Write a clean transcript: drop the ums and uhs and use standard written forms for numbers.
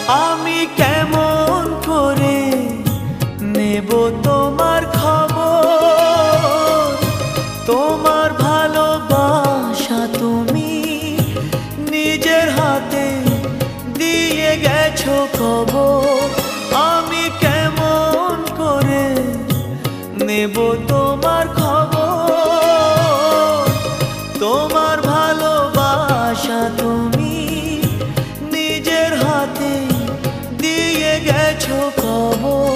আমি কেমন করে নেব তোমার খবর? তোমার ভালোবাসা তুমি নিজের হাতে দিয়ে গেছো খবর। আমি কেমন করে নেব তোমার খবর? তোমার ভালোবাসা তুমি নিজের হাতে দিয়ে গেছো খবর।